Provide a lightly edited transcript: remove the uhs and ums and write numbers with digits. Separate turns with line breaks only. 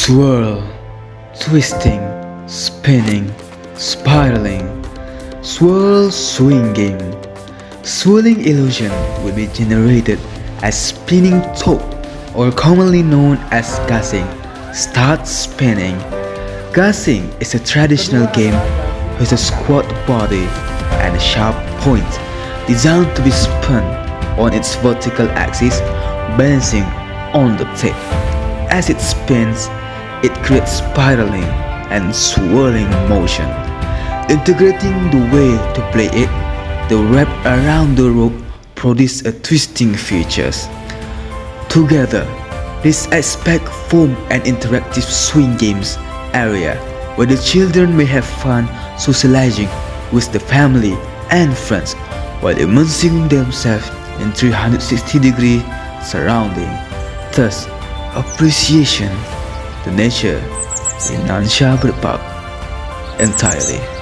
Swirl, twisting, spinning, spiraling, swirl swing game. Swirling illusion will be generated as spinning top, or commonly known as gassing. Start spinning. Gassing is a traditional game with a squat body and a sharp point designed to be spun on its vertical axis, balancing on the tip. As it spins, it creates spiraling and swirling motion. Integrating the way to play it, the wrap around the rope produces a twisting features. Together, this aspect form an interactive swing games area where the children may have fun socializing with the family and friends while immersing themselves in 360-degree surrounding. Thus, appreciation the nature in Nansha Bird Park entirely.